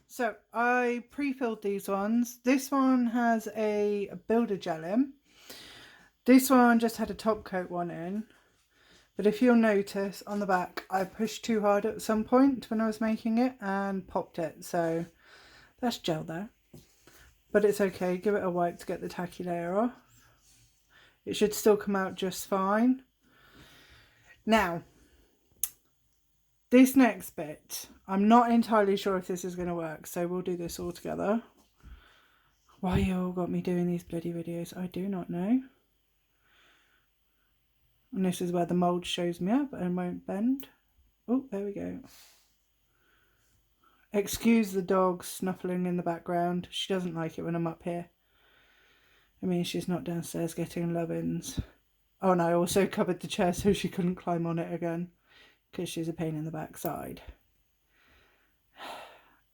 So I pre-filled these ones. This one has a builder gel in. This one just had a top coat one in. But if you'll notice on the back, I pushed too hard at some point when I was making it and popped it. So that's gel there. But it's okay, give it a wipe to get the tacky layer off. It should still come out just fine. Now, this next bit, I'm not entirely sure if this is going to work, so we'll do this all together. Why you all got me doing these bloody videos, I do not know. And this is where the mould shows me up and won't bend. Oh, there we go. Excuse the dog snuffling in the background. She doesn't like it when I'm up here. I mean, she's not downstairs getting love-ins. Oh, and I also covered the chair so she couldn't climb on it again, because she's a pain in the backside.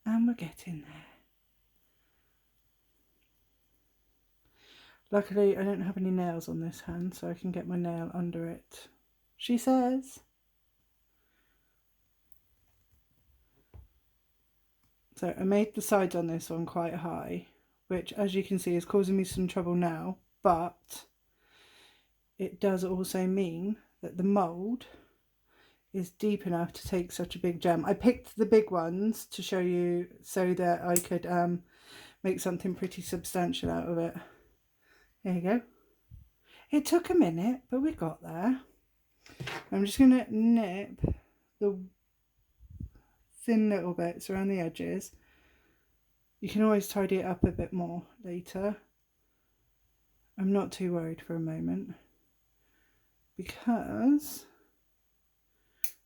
And we're getting there. Luckily, I don't have any nails on this hand, so I can get my nail under it, she says. So I made the sides on this one quite high, which, as you can see, is causing me some trouble now, but it does also mean that the mould is deep enough to take such a big gem. I picked the big ones to show you so that I could make something pretty substantial out of it. There you go. It took a minute, but we got there. I'm just going to nip the thin little bits around the edges. You can always tidy it up a bit more later. I'm not too worried for a moment, because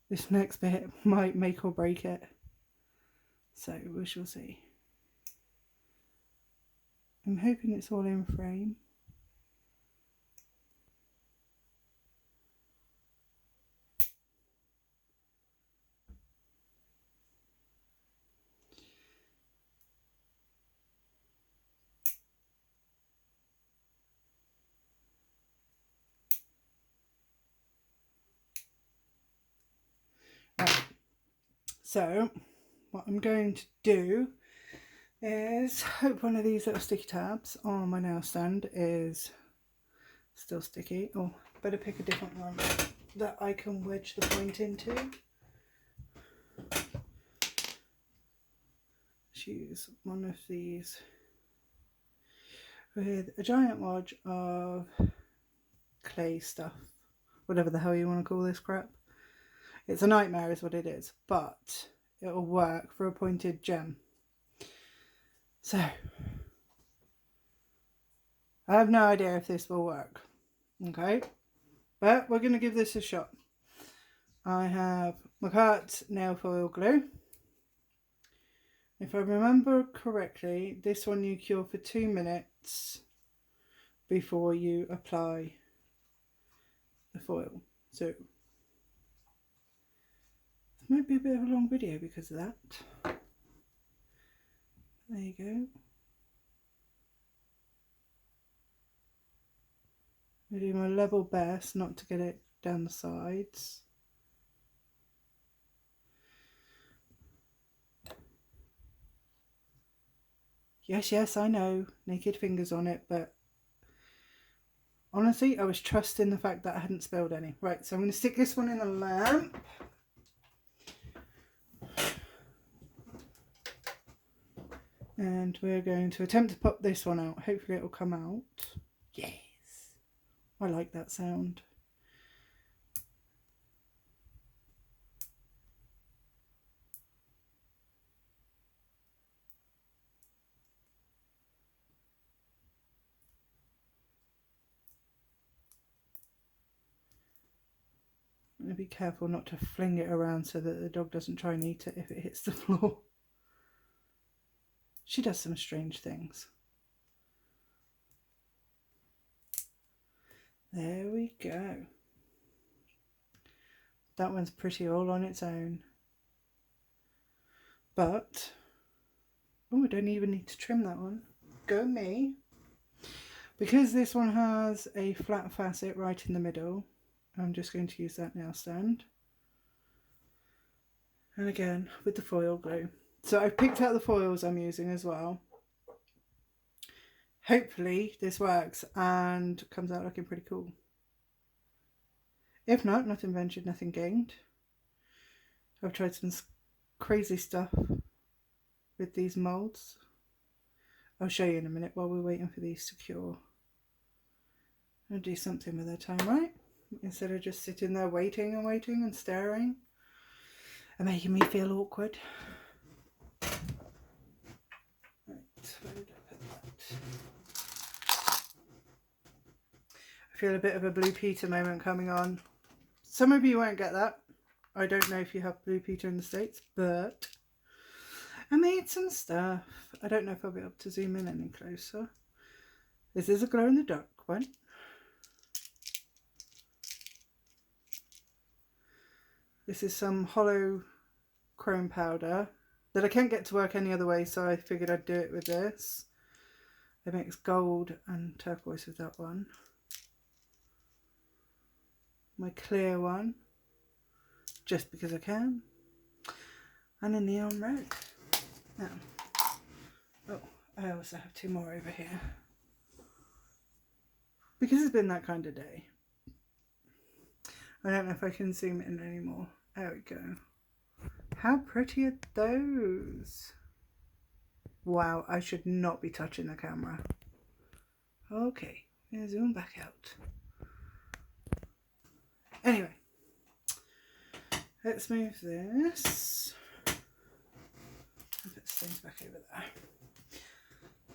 this next bit might make or break it. So we shall see. I'm hoping it's all in frame. Right. So what I'm going to do is hope one of these little sticky tabs on my nail stand is still sticky. Oh, better pick a different one that I can wedge the point into. Let's use one of these with a giant wad of clay stuff, whatever the hell you want to call this crap. It's a nightmare is what it is, but it'll work for a pointed gem. So I have no idea if this will work, okay, but we're going to give this a shot. I have McCart's nail foil glue. If I remember correctly, this one you cure for 2 minutes before you apply the foil. So it might be a bit of a long video because of that. There you go. I do my level best not to get it down the sides. Yes, I know, naked fingers on it, but honestly, I was trusting the fact that I hadn't spilled any. Right, so I'm going to stick this one in the lamp. And we're going to attempt to pop this one out. Hopefully it will come out. Yes. I like that sound. I'm going to be careful not to fling it around so that the dog doesn't try and eat it if it hits the floor. She does some strange things. There we go. That one's pretty all on its own. But, oh, I don't even need to trim that one. Go me. Because this one has a flat facet right in the middle, I'm just going to use that nail stand. And again, with the foil glue. So I've picked out the foils I'm using as well. Hopefully this works and comes out looking pretty cool. If not, nothing ventured, nothing gained. I've tried some crazy stuff with these moulds. I'll show you in a minute while we're waiting for these to cure. I'll do something with their time, right? Instead of just sitting there waiting and waiting and staring and making me feel awkward. Right, where did I put that? I feel a bit of a Blue Peter moment coming on. Some of you won't get that. I don't know if you have Blue Peter in the States, but I made some stuff. I don't know if I'll be able to zoom in any closer. This is a glow in the dark one. This is some hollow chrome powder that I can't get to work any other way, so I figured I'd do it with this. I mix gold and turquoise with that one. My clear one, just because I can, and a neon red. Now, oh, I also have two more over here because it's been that kind of day. I don't know if I can zoom in anymore. There we go. How pretty are those? Wow, I should not be touching the camera. Okay, I'm gonna zoom back out. Anyway, let's move this. I'll put the stains back over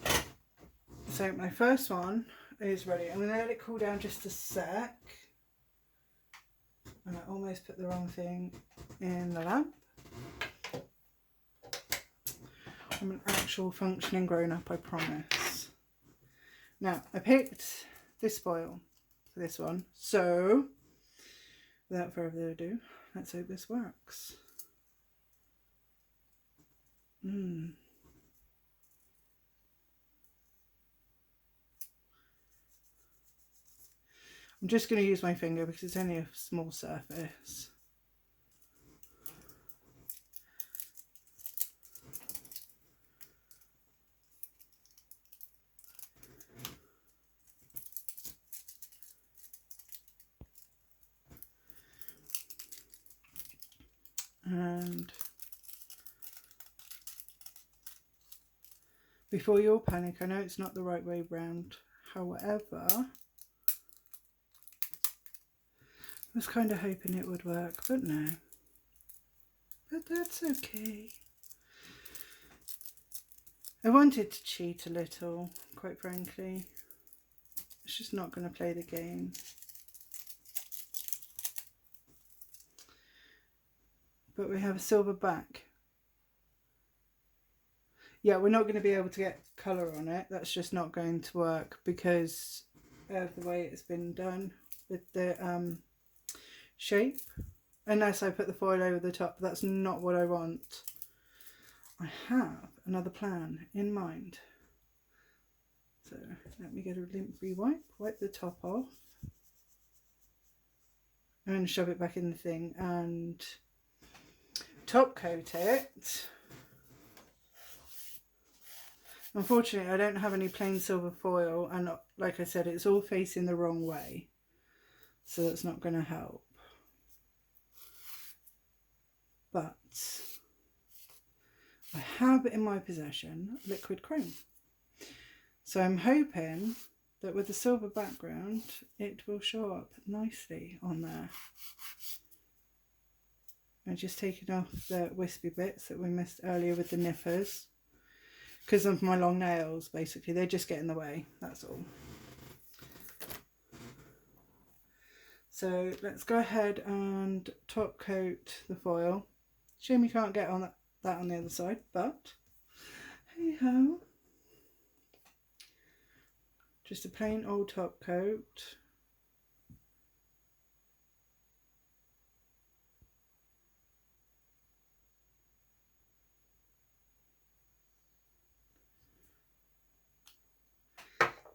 there. So my first one is ready. I'm going to let it cool down just a sec. And I almost put the wrong thing in the lamp. I'm an actual functioning grown-up, I promise. Now, I picked this foil for this one, so without further ado, let's hope this works. I'm just going to use my finger because it's only a small surface. And before you all panic, I know it's not the right way round. However, I was kind of hoping it would work, but no. But that's okay. I wanted to cheat a little, quite frankly. It's just not going to play the game. But we have a silver back. Yeah, we're not going to be able to get colour on it. That's just not going to work because of the way it's been done with the shape. Unless I put the foil over the top. That's not what I want. I have another plan in mind. So let me get a limpy wipe the top off. I'm going to shove it back in the thing and top coat it. Unfortunately, I don't have any plain silver foil, and like I said, it's all facing the wrong way, so that's not going to help. But I have in my possession liquid chrome, so I'm hoping that with the silver background it will show up nicely on there. I'm just taking off the wispy bits that we missed earlier with the nippers. Because of my long nails, basically. They just get in the way, that's all. So let's go ahead and top coat the foil. Shame you can't get on that on the other side, but hey ho. Just a plain old top coat.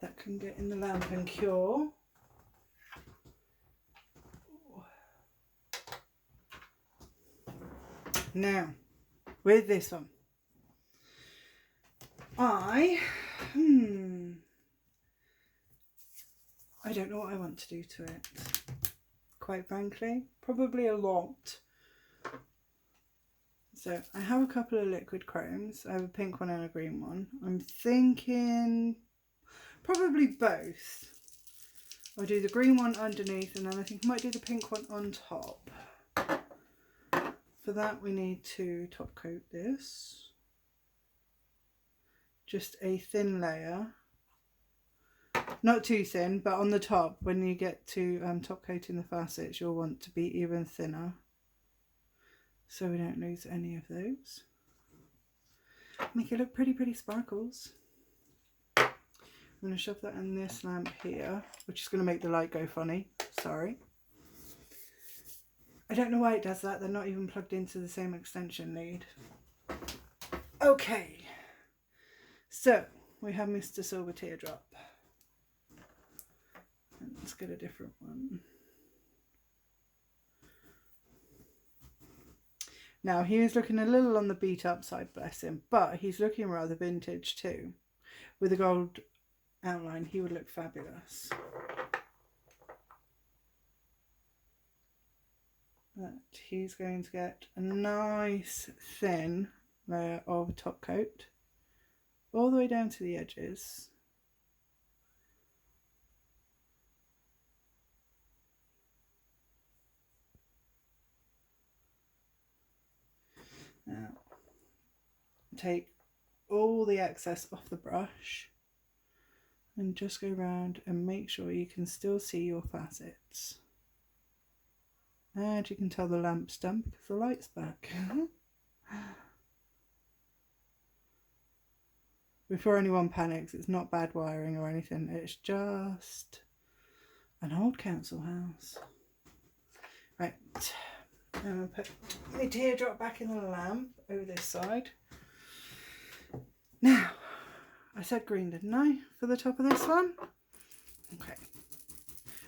That can get in the lamp and cure. Now, with this one, I don't know what I want to do to it, quite frankly. Probably a lot. So I have a couple of liquid chromes. I have a pink one and a green one. I'm thinking probably both. I'll do the green one underneath, and then I think I might do the pink one on top. For that we need to top coat this. Just a thin layer. Not too thin, but on the top, when you get to top coating the facets, you'll want to be even thinner, so we don't lose any of those. Make it look pretty sparkles. I'm going to shove that in this lamp here, which is going to make the light go funny. Sorry. I don't know why it does that. They're not even plugged into the same extension lead. Okay. So, we have Mr. Silver Teardrop. And let's get a different one. Now, he is looking a little on the beat up side, bless him, but he's looking rather vintage too. With a gold outline, he would look fabulous. But he's going to get a nice thin layer of top coat all the way down to the edges. Now, take all the excess off the brush and just go around and make sure you can still see your facets. And you can tell the lamp's done because the light's back. Before anyone panics, it's not bad wiring or anything, it's just an old council house. Right, I'm going to put my teardrop back in the lamp over this side. Now, I said green, didn't I, for the top of this one? Okay.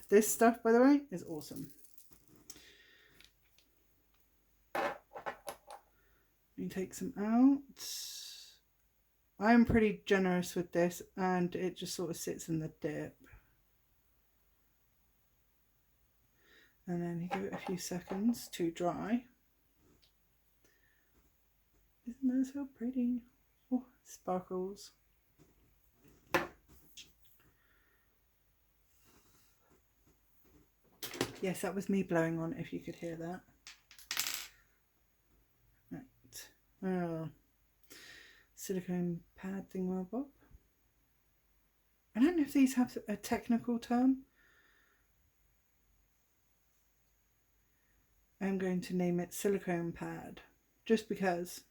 This stuff, by the way, is awesome. You take some out. I'm pretty generous with this, and it just sort of sits in the dip. And then you give it a few seconds to dry. Isn't that so pretty? Oh, sparkles. Yes, that was me blowing on, if you could hear that. Right. Oh. Silicone pad thingamabob. I don't know if these have a technical term. I'm going to name it silicone pad, just because.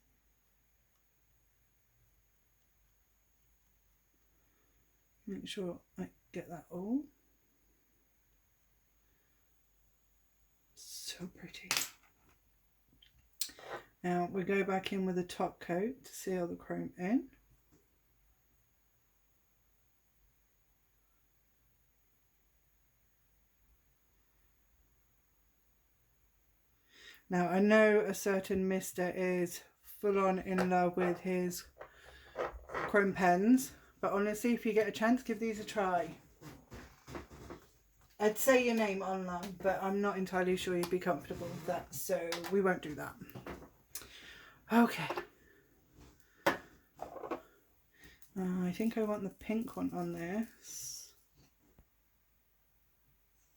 Make sure I get that all. So pretty. Now we go back in with a top coat to seal the chrome in. Now I know a certain mister is full on in love with his chrome pens, but honestly, if you get a chance, give these a try. I'd say your name online, but I'm not entirely sure you'd be comfortable with that, so we won't do that. Okay. I think I want the pink one on this.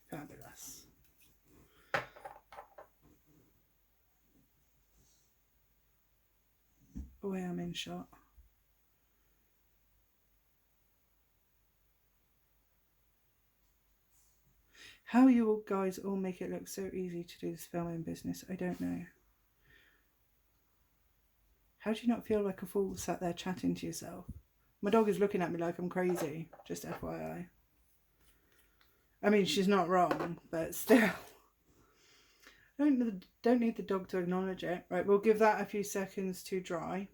Fabulous. Oh, I am in shot. How you guys all make it look so easy to do this filming business, I don't know. How do you not feel like a fool sat there chatting to yourself? My dog is looking at me like I'm crazy, just FYI. I mean, she's not wrong, but still. Don't need the dog to acknowledge it. Right, we'll give that a few seconds to dry.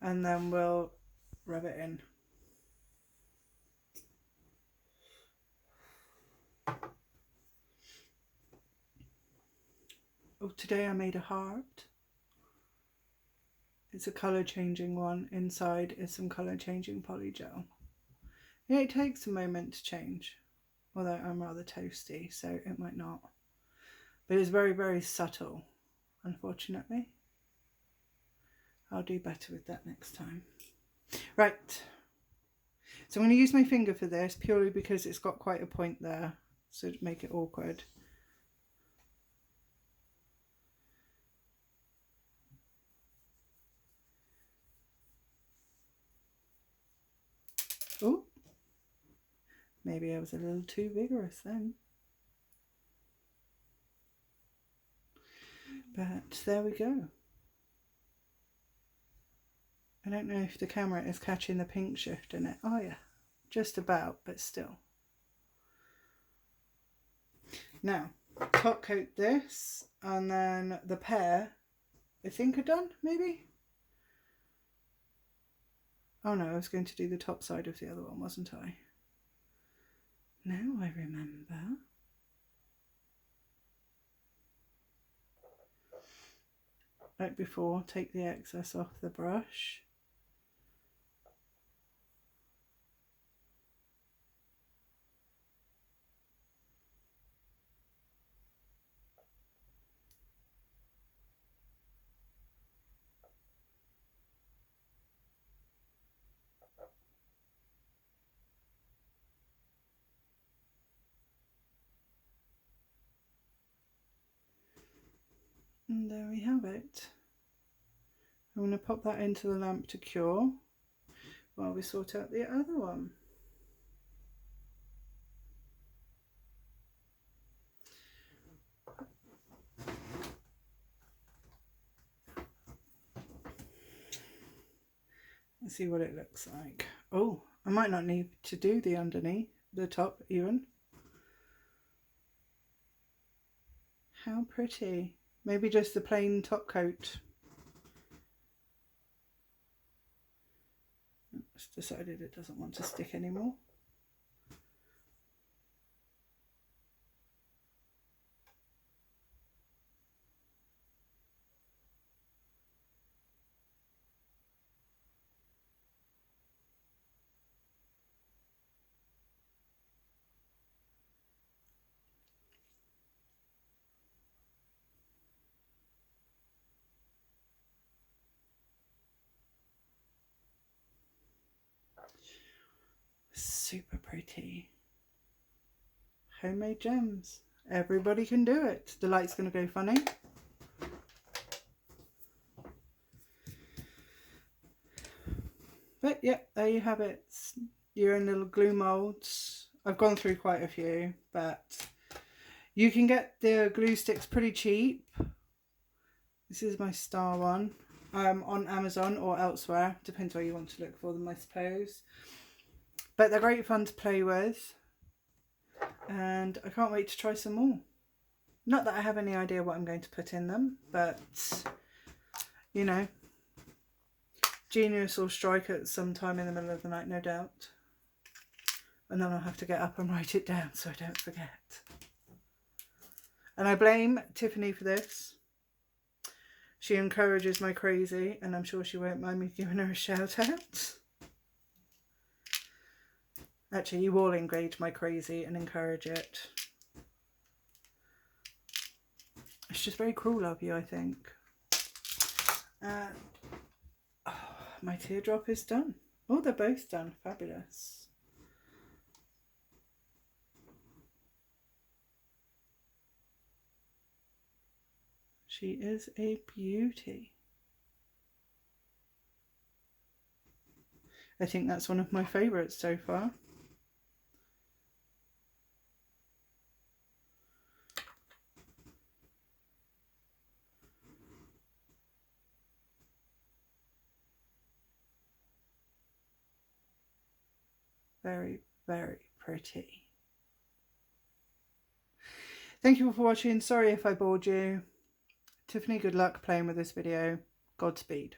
And then we'll rub it in. Oh, today I made a heart. It's a colour changing one. Inside is some colour changing polygel. Yeah, it takes a moment to change, although I'm rather toasty, so it might not. But it's very, very subtle, unfortunately. I'll do better with that next time. Right, so I'm going to use my finger for this purely because it's got quite a point there, so to make it awkward. Oh, maybe I was a little too vigorous then. But there we go. I don't know if the camera is catching the pink shift in it. Oh yeah, just about, but still. Now, top coat this, and then the pair, I think are done, maybe? Oh no, I was going to do the top side of the other one, wasn't I? Now I remember. Like before, take the excess off the brush. And there we have it. I'm going to pop that into the lamp to cure while we sort out the other one. Let's see what it looks like. Oh, I might not need to do the underneath, the top even. How pretty. Maybe just the plain top coat. It's decided it doesn't want to stick anymore. Super pretty. Homemade gems. Everybody can do it. The light's going to go funny. But yeah, there you have it. Your own little glue molds. I've gone through quite a few, but you can get the glue sticks pretty cheap. This is my star one. On Amazon or elsewhere. Depends where you want to look for them, I suppose. But they're great fun to play with. And I can't wait to try some more. Not that I have any idea what I'm going to put in them, but, you know, genius will strike at some time in the middle of the night, no doubt. And then I'll have to get up and write it down so I don't forget. And I blame Tiffany for this. She encourages my crazy, and I'm sure she won't mind me giving her a shout out. Actually, you all engage my crazy and encourage it. It's just very cruel of you, I think. And oh, my teardrop is done. Oh, they're both done. Fabulous. She is a beauty. I think that's one of my favourites so far. Very, very pretty. Thank you for watching. Sorry if I bored you. Tiffany, good luck playing with this video. Godspeed.